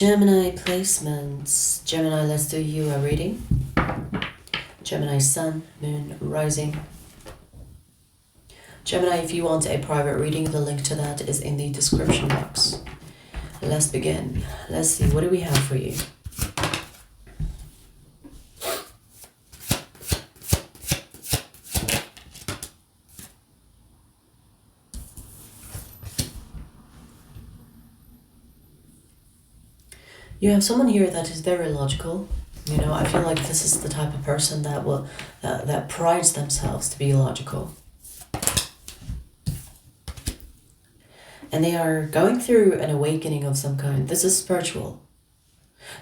Gemini placements. Gemini, let's do you a reading. Gemini sun, moon, rising. Gemini, if you want a private reading, the link to that is in the description box. Let's begin. Let's see, what do we have for you? You have someone here that is very logical. You know, I feel like this is the type of person that prides themselves to be logical. And they are going through an awakening of some kind. This is spiritual.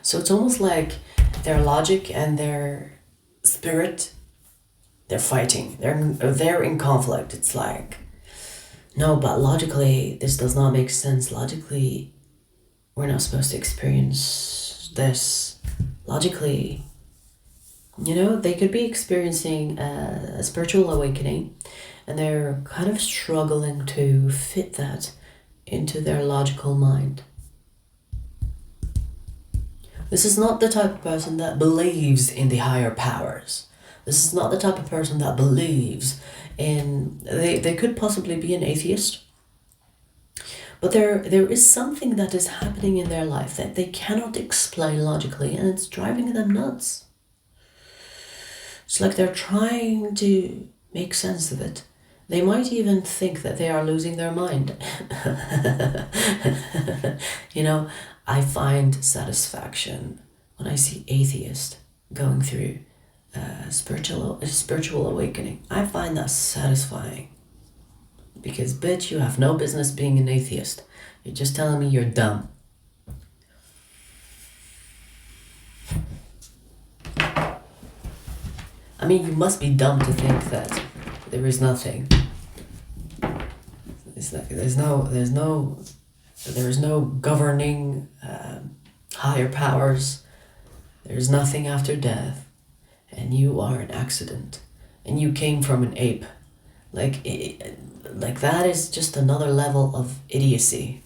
So it's almost like their logic and their spirit, they're fighting. They're in conflict. It's like, no, but logically, this does not make sense. Logically, we're not supposed to experience this. Logically, you know, they could be experiencing a spiritual awakening and they're kind of struggling to fit that into their logical mind. This is not the type of person that believes in the higher powers. This is not the type of person that believes in... They could possibly be an atheist. But there is something that is happening in their life that they cannot explain logically, and it's driving them nuts. It's like they're trying to make sense of it. They might even think that they are losing their mind. You know, I find satisfaction when I see atheists going through spiritual awakening. I find that satisfying. Because, bitch, you have no business being an atheist. You're just telling me you're dumb. I mean, you must be dumb to think that there is nothing. It's like there is no governing higher powers. There's nothing after death. And you are an accident. And you came from an ape. Like that is just another level of idiocy.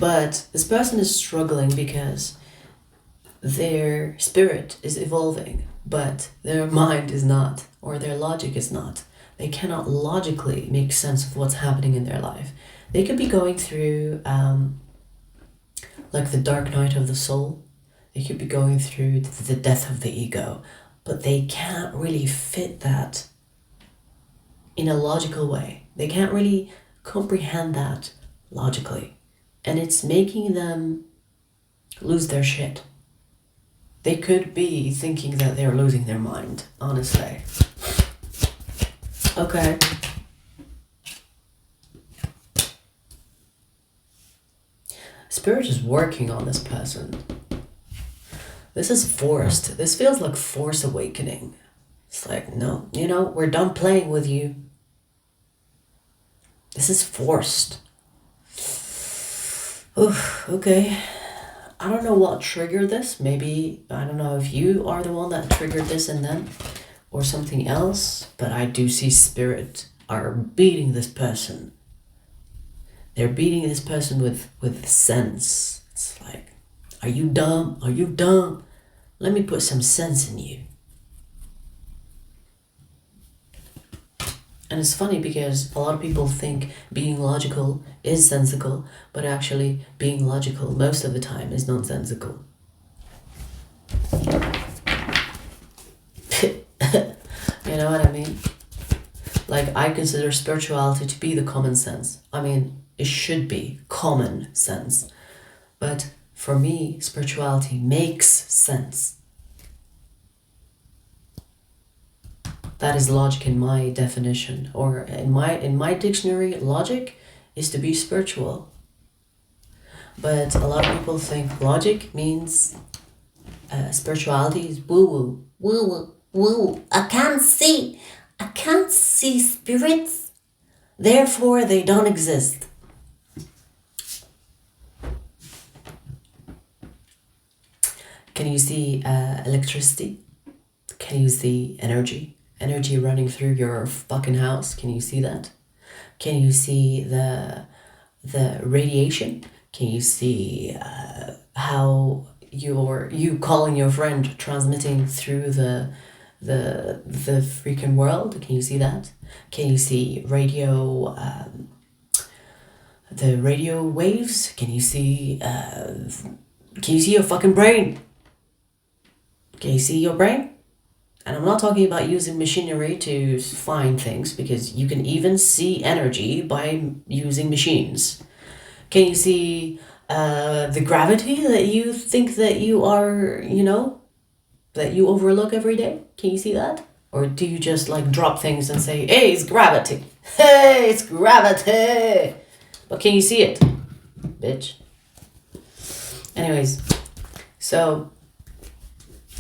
But this person is struggling because their spirit is evolving, but their mind is not, or their logic is not. They cannot logically make sense of what's happening in their life. They could be going through like the dark night of the soul. They could be going through the death of the ego, but they can't really fit that in a logical way. They can't really comprehend that logically. And it's making them lose their shit. They could be thinking that they're losing their mind, honestly. Okay. Spirit is working on this person. This is forced. This feels like forced awakening. It's like, no, you know, we're done playing with you. This is forced. Oof, okay. I don't know what triggered this. Maybe, I don't know if you are the one that triggered this in them or something else, but I do see spirit are beating this person. They're beating this person with sense. It's like, are you dumb? Are you dumb? Let me put some sense in you. And it's funny because a lot of people think being logical is sensical, but actually being logical most of the time is nonsensical. You know what I mean? Like, I consider spirituality to be the common sense. I mean, it should be common sense. But for me, spirituality makes sense. That is logic in my definition, or in my dictionary, logic is to be spiritual. But a lot of people think logic means spirituality is woo woo. I can't see spirits, therefore they don't exist. Can you see electricity? Can you see energy? Energy running through your fucking house. Can you see that? Can you see the radiation? Can you see how you calling your friend transmitting through the freaking world? Can you see that? Can you see radio, the radio waves? Can you see your fucking brain? Can you see your brain? And I'm not talking about using machinery to find things, because you can even see energy by using machines. Can you see the gravity that you think that you are, that you overlook every day? Can you see that? Or do you just like drop things and say, hey, it's gravity. Hey, it's gravity. But can you see it, bitch? Anyways, so,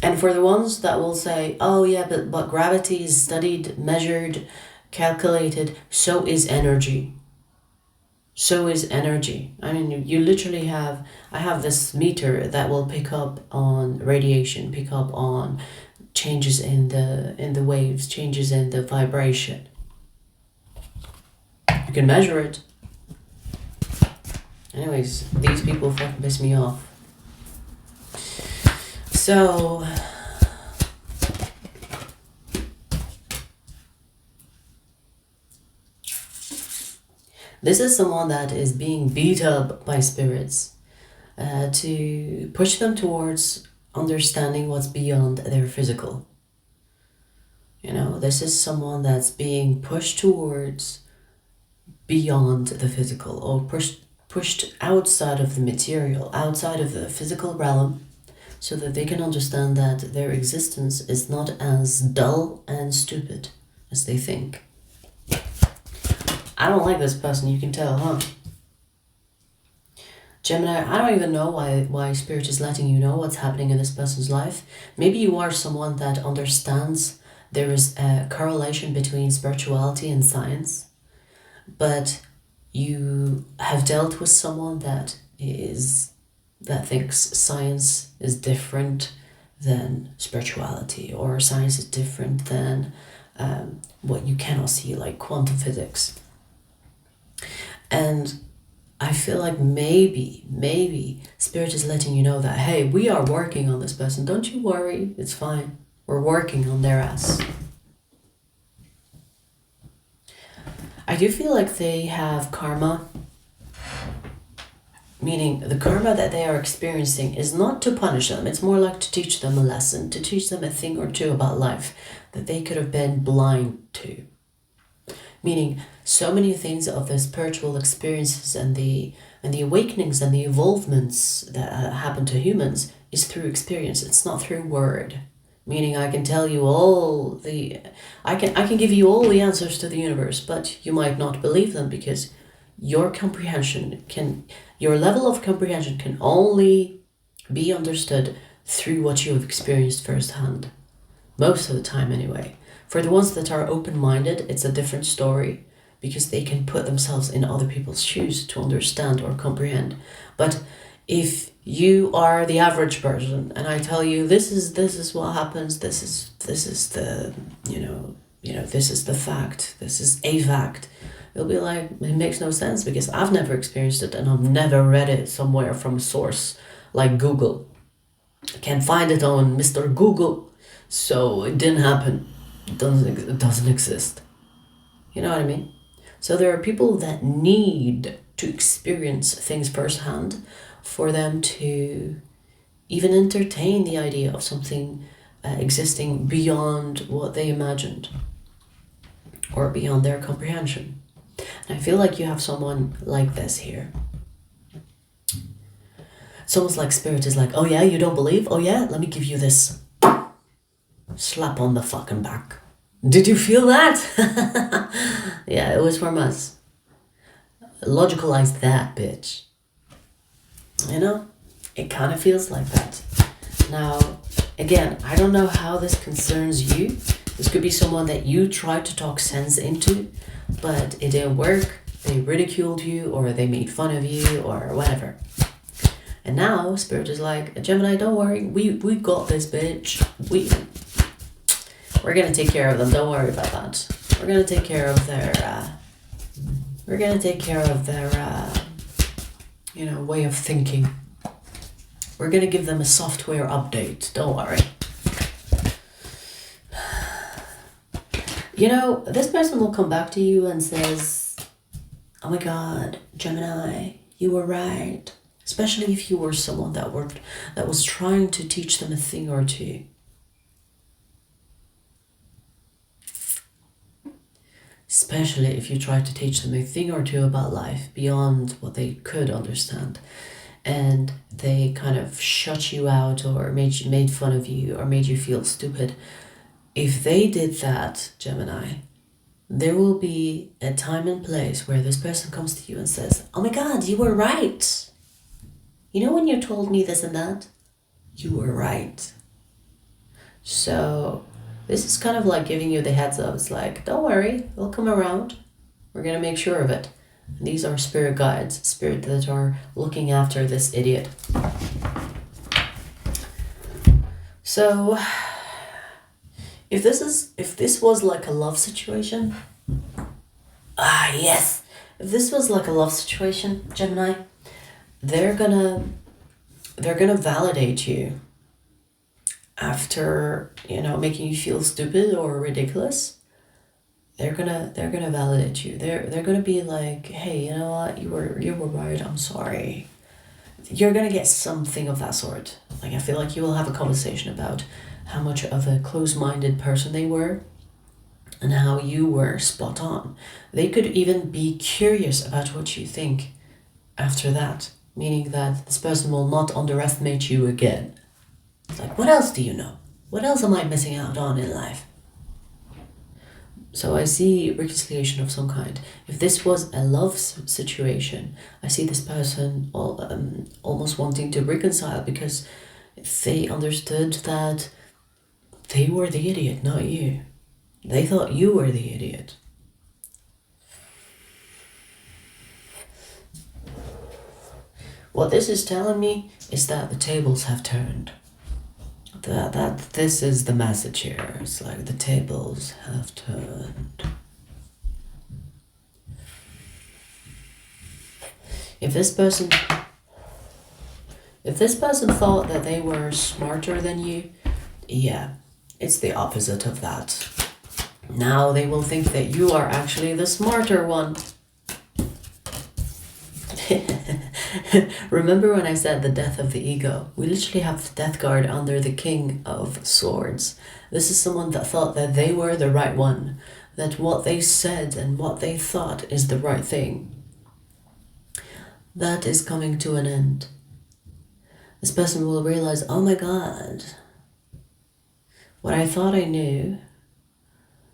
and for the ones that will say, oh yeah, but gravity is studied, measured, calculated, so is energy. So is energy. I mean, you literally I have this meter that will pick up on radiation, pick up on changes in the waves, changes in the vibration. You can measure it. Anyways, these people fucking piss me off. So, this is someone that is being beat up by spirits to push them towards understanding what's beyond their physical. This is someone that's being pushed towards beyond the physical, or pushed outside of the material, outside of the physical realm, so that they can understand that their existence is not as dull and stupid as they think. I don't like this person, you can tell, huh? Gemini, I don't even know why Spirit is letting you know what's happening in this person's life. Maybe you are someone that understands there is a correlation between spirituality and science, but you have dealt with someone that thinks science is different than spirituality, or science is different than what you cannot see, like quantum physics. And I feel like maybe Spirit is letting you know that, hey, we are working on this person. Don't you worry, it's fine. We're working on their ass. I do feel like they have karma, meaning the karma that they are experiencing is not to punish them. It's more like to teach them a lesson, to teach them a thing or two about life that they could have been blind to. Meaning, so many things of the spiritual experiences and the awakenings and the evolvements that happen to humans is through experience. It's not through word. Meaning, I can tell you I can give you all the answers to the universe, but you might not believe them, because your level of comprehension can only be understood through what you have experienced firsthand. Most of the time, anyway. For the ones that are open-minded, it's a different story, because they can put themselves in other people's shoes to understand or comprehend. But if you are the average person and I tell you this is what happens, this is the this is the fact, this is a fact, it'll be like, it makes no sense, because I've never experienced it and I've never read it somewhere from a source like Google. I can't find it on Mr. Google, so it didn't happen. It doesn't exist. You know what I mean? So there are people that need to experience things firsthand for them to even entertain the idea of something existing beyond what they imagined or beyond their comprehension. And I feel like you have someone like this here. It's almost like Spirit is like, oh yeah, you don't believe? Oh yeah, let me give you this slap on the fucking back. Did you feel that? Yeah, it was from us. Logicalize that, bitch. It kind of feels like that. Now, again, I don't know how this concerns you. This could be someone that you tried to talk sense into, but it didn't work. They ridiculed you, or they made fun of you, or whatever. And now Spirit is like, Gemini, don't worry. We got this, bitch. We're gonna take care of them. Don't worry about that. We're gonna take care of their way of thinking. We're gonna give them a software update, don't worry. This person will come back to you and says, oh my God, Gemini, you were right. Especially if you were someone that was trying to teach them a thing or two. Especially if you tried to teach them a thing or two about life beyond what they could understand. And they kind of shut you out or made fun of you or made you feel stupid. If they did that, Gemini, there will be a time and place where this person comes to you and says, oh my God, you were right. You know when you told me this and that? You were right. So this is kind of like giving you the heads up. It's like, don't worry, we'll come around. We're going to make sure of it. And these are spirit guides, spirit that are looking after this idiot. So if this was like a love situation, yes. If this was like a love situation, Gemini, they're gonna validate you after, making you feel stupid or ridiculous. They're gonna validate you. They're gonna be like, hey, you know what, you were right, I'm sorry. You're gonna get something of that sort. Like, I feel like you will have a conversation about how much of a close-minded person they were and how you were spot on. They could even be curious about what you think after that, meaning that this person will not underestimate you again. It's like, what else do you know? What else am I missing out on in life? So I see reconciliation of some kind. If this was a love situation, I see this person almost wanting to reconcile because they understood that they were the idiot, not you. They thought you were the idiot. What this is telling me is that the tables have turned. That this is the message here. It's like the tables have turned. If this person thought that they were smarter than you, yeah, it's the opposite of that. Now they will think that you are actually the smarter one. Remember when I said the death of the ego? We literally have the death guard under the King of Swords. This is someone that thought that they were the right one, that what they said and what they thought is the right thing. That is coming to an end. This person will realize, oh my God, what I thought I knew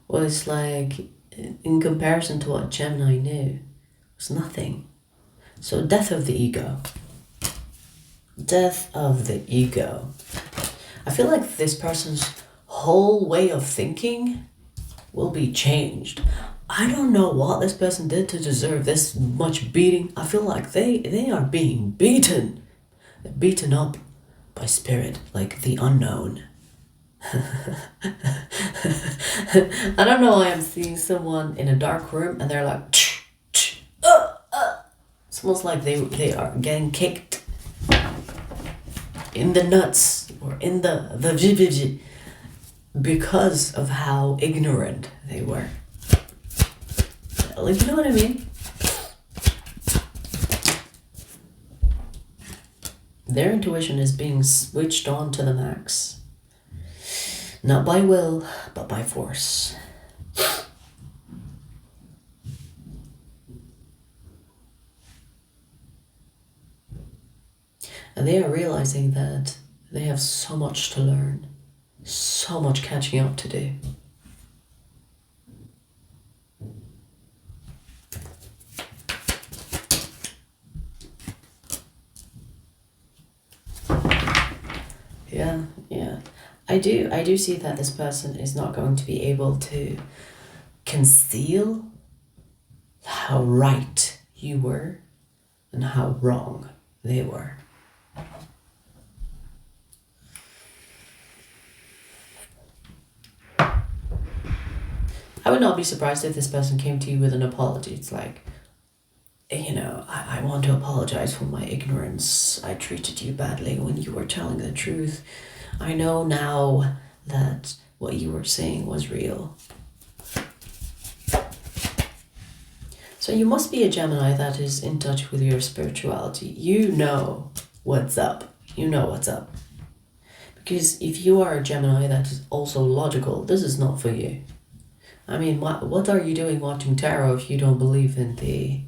was like, in comparison to what Gemini knew, was nothing. So death of the ego. Death of the ego. I feel like this person's whole way of thinking will be changed. I don't know what this person did to deserve this much beating. I feel like they are being beaten. They're beaten up by spirit, like the unknown. I don't know why I'm seeing someone in a dark room and they're like, it's almost like they are getting kicked in the nuts or in the because of how ignorant they were. Like, you know what I mean? Their intuition is being switched on to the max. Not by will, but by force. And they are realizing that they have so much to learn, so much catching up to do. Yeah. I do see that this person is not going to be able to conceal how right you were and how wrong they were. I would not be surprised if this person came to you with an apology. It's like, I I want to apologize for my ignorance. I treated you badly when you were telling the truth. I know now that what you were saying was real. So you must be a Gemini that is in touch with your spirituality. You know what's up. You know what's up. Because if you are a Gemini that is also logical, this is not for you. I mean, what are you doing watching tarot if you don't believe in the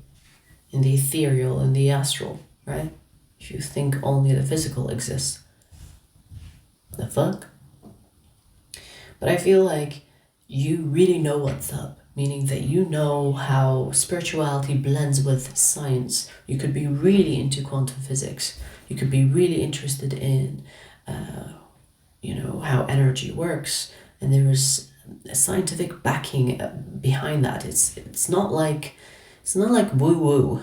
ethereal and the astral, right? If you think only the physical exists. The fuck? But I feel like you really know what's up, meaning that you know how spirituality blends with science. You could be really into quantum physics. You could be really interested in, how energy works. And there is a scientific backing behind that. It's not like woo woo,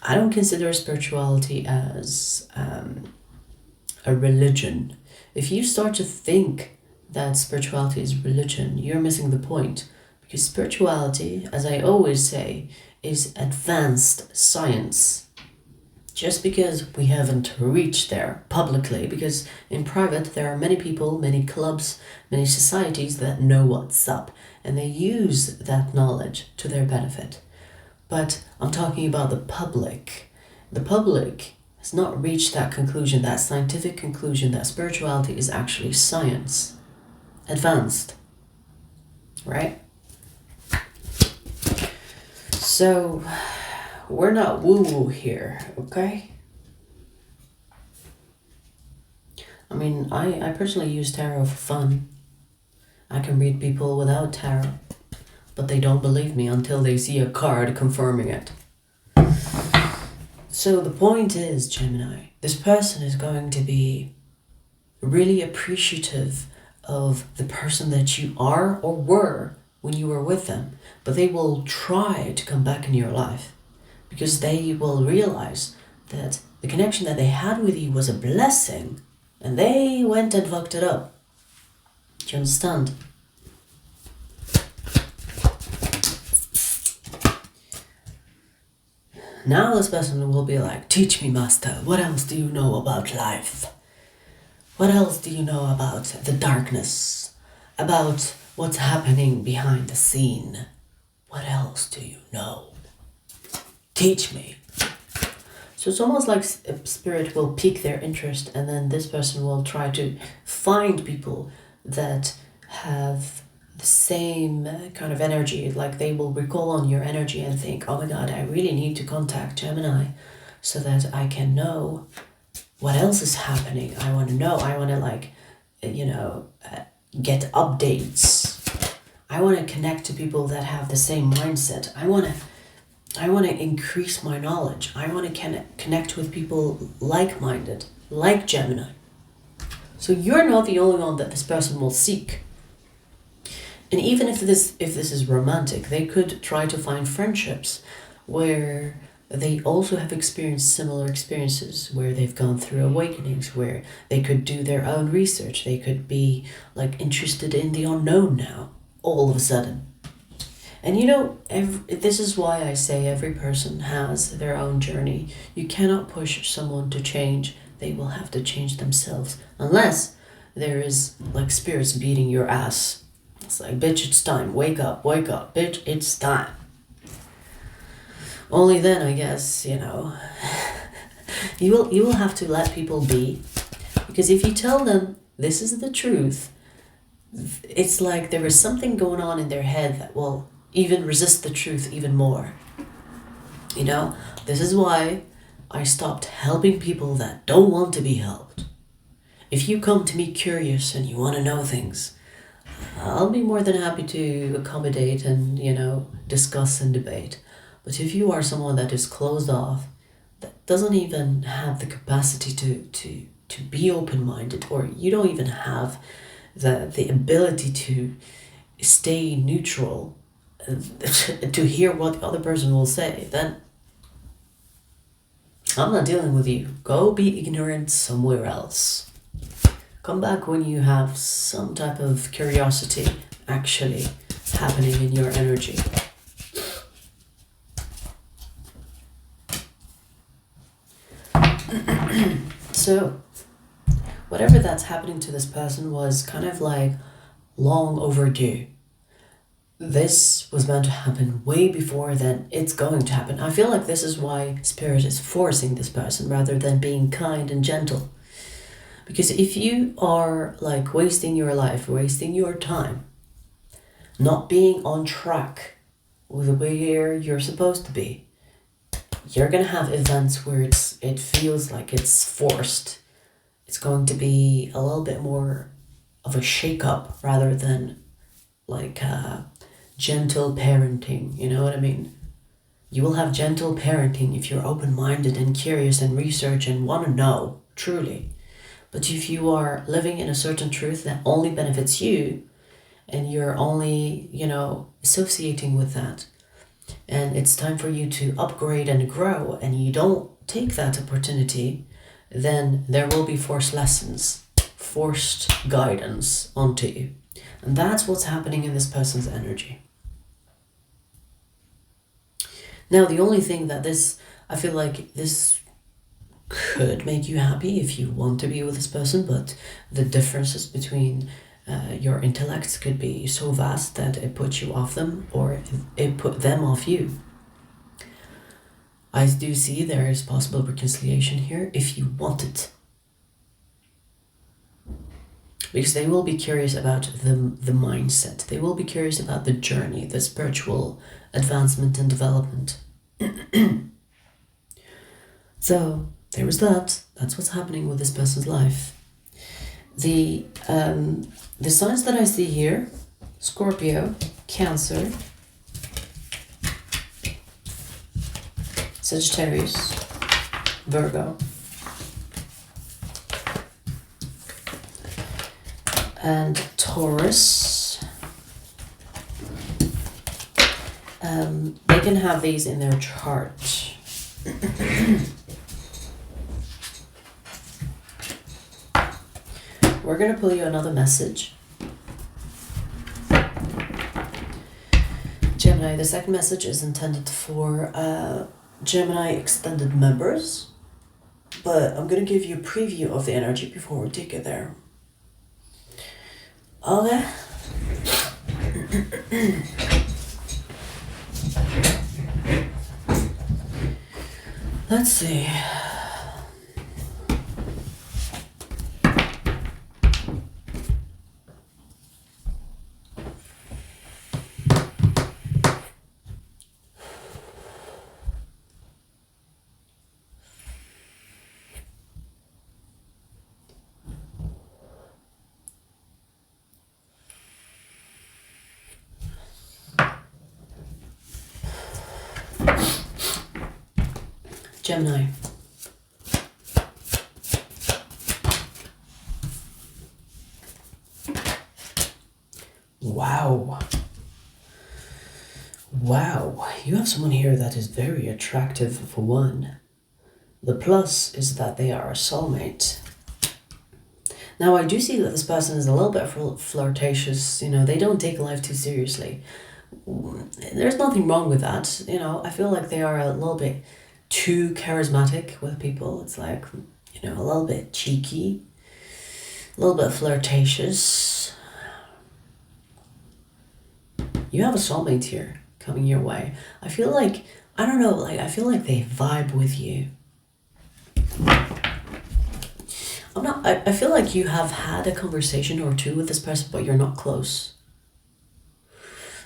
I don't consider spirituality as a religion. If you start to think that spirituality is religion, you're missing the point. Because spirituality, as I always say, is advanced science. Just because we haven't reached there publicly, because in private there are many people, many clubs, many societies that know what's up, and they use that knowledge to their benefit. But I'm talking about the public. The public has not reached that conclusion, that scientific conclusion that spirituality is actually science. Advanced. Right? So, we're not woo-woo here, okay? I mean, I personally use tarot for fun. I can read people without tarot, but they don't believe me until they see a card confirming it. So the point is, Gemini, this person is going to be really appreciative of the person that you are or were when you were with them, but they will try to come back in your life because they will realize that the connection that they had with you was a blessing and they went and fucked it up. Do you understand? Now this person will be like, teach me, master, what else do you know about life? What else do you know about the darkness? About what's happening behind the scene? What else do you know? Teach me. So it's almost like spirit will pique their interest and then this person will try to find people that have the same kind of energy. Like they will recall on your energy and think, oh my God, I really need to contact Gemini so that I can know what else is happening. I want to know. I want to get updates. I want to connect to people that have the same mindset. I want to increase my knowledge. I want to connect with people like-minded, like Gemini. So you're not the only one that this person will seek. And even if this is romantic, they could try to find friendships where they also have experienced similar experiences, where they've gone through awakenings, where they could do their own research. They could be like interested in the unknown now, all of a sudden. And this is why I say every person has their own journey. You cannot push someone to change. They will have to change themselves. Unless there is like spirits beating your ass. It's like, bitch, it's time. Wake up, bitch, it's time. Only then, I guess, you will have to let people be. Because if you tell them this is the truth, it's like there is something going on in their head that will even resist the truth even more. This is why I stopped helping people that don't want to be helped. If you come to me curious and you want to know things, I'll be more than happy to accommodate and, discuss and debate. But if you are someone that is closed off, that doesn't even have the capacity to be open-minded, or you don't even have the ability to stay neutral, to hear what the other person will say, then I'm not dealing with you. Go be ignorant somewhere else. Come back when you have some type of curiosity actually happening in your energy. So, whatever that's happening to this person was kind of like long overdue. This was meant to happen way before than it's going to happen. I feel like this is why Spirit is forcing this person rather than being kind and gentle. Because if you are like wasting your life, wasting your time, not being on track with where you're supposed to be, you're gonna have events where it feels like it's forced. It's going to be a little bit more of a shake-up rather than like gentle parenting, you know what I mean? You will have gentle parenting if you're open-minded and curious and research and want to know, truly. But if you are living in a certain truth that only benefits you, and you're only, associating with that, and it's time for you to upgrade and grow, and you don't take that opportunity, then there will be forced lessons, forced guidance onto you. And that's what's happening in this person's energy. Now, the only thing that I feel like this could make you happy if you want to be with this person, but the differences between your intellects could be so vast that it puts you off them or it put them off you. I do see there is possible reconciliation here if you want it. Because they will be curious about the mindset. They will be curious about the journey, the spiritual advancement and development. So there was that. That's what's happening with this person's life. The signs that I see here: Scorpio, Cancer, Sagittarius, Virgo, and Taurus. They can have these in their chart. We're going to pull you another message. Gemini, the second message is intended for Gemini extended members, but I'm going to give you a preview of the energy before we take it there. Okay. Let's see. Gemini. Wow. Wow. You have someone here that is very attractive for one. The plus is that they are a soulmate. Now, I do see that this person is a little bit flirtatious. They don't take life too seriously. There's nothing wrong with that. I feel like they are a little bit too charismatic with people. It's like, a little bit cheeky, a little bit flirtatious. You have a soulmate here coming your way. I feel like, I feel like they vibe with you. I feel like you have had a conversation or two with this person, but you're not close.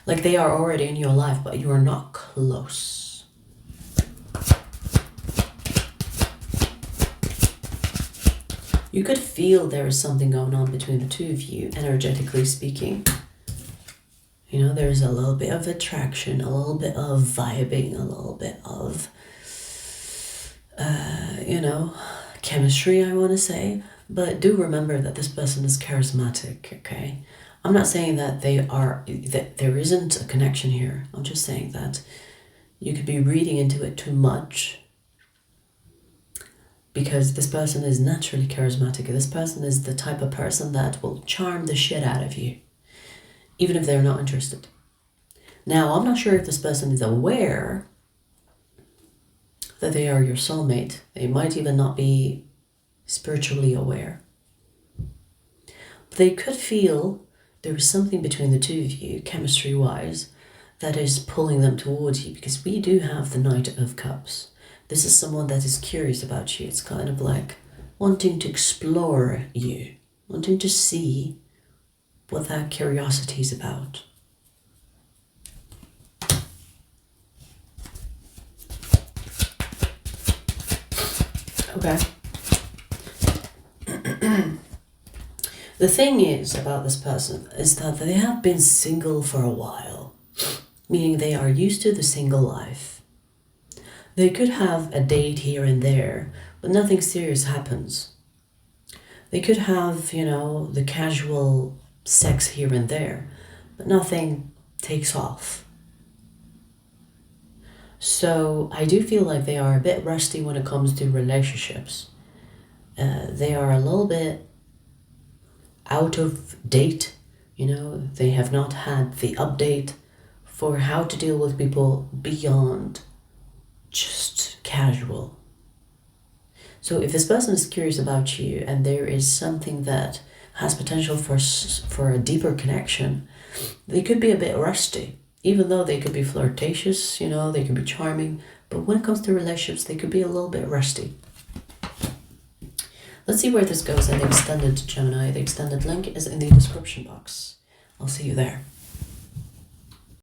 Like they are already in your life, but you are not close. You could feel there is something going on between the two of you, energetically speaking. There's a little bit of attraction, a little bit of vibing, a little bit of, chemistry, I want to say. But do remember that this person is charismatic, okay? I'm not saying that that there isn't a connection here. I'm just saying that you could be reading into it too much. Because this person is naturally charismatic. This person is the type of person that will charm the shit out of you, even if they're not interested. Now, I'm not sure if this person is aware that they are your soulmate. They might even not be spiritually aware. They could feel there is something between the two of you, chemistry-wise, that is pulling them towards you, because we do have the Knight of Cups. This is someone that is curious about you. It's kind of like wanting to explore you, wanting to see what that curiosity is about. Okay. The thing is about this person is that they have been single for a while, meaning they are used to the single life. They could have a date here and there, but nothing serious happens. They could have, the casual sex here and there, but nothing takes off. So I do feel like they are a bit rusty when it comes to relationships. They are a little bit out of date, they have not had the update for how to deal with people beyond just casual. So if this person is curious about you and there is something that has potential for a deeper connection, they could be a bit rusty, even though they could be flirtatious, they could be charming, but when it comes to relationships, they could be a little bit rusty. Let's see where this goes in the extended Gemini. The extended link is in the description box. I'll see you there.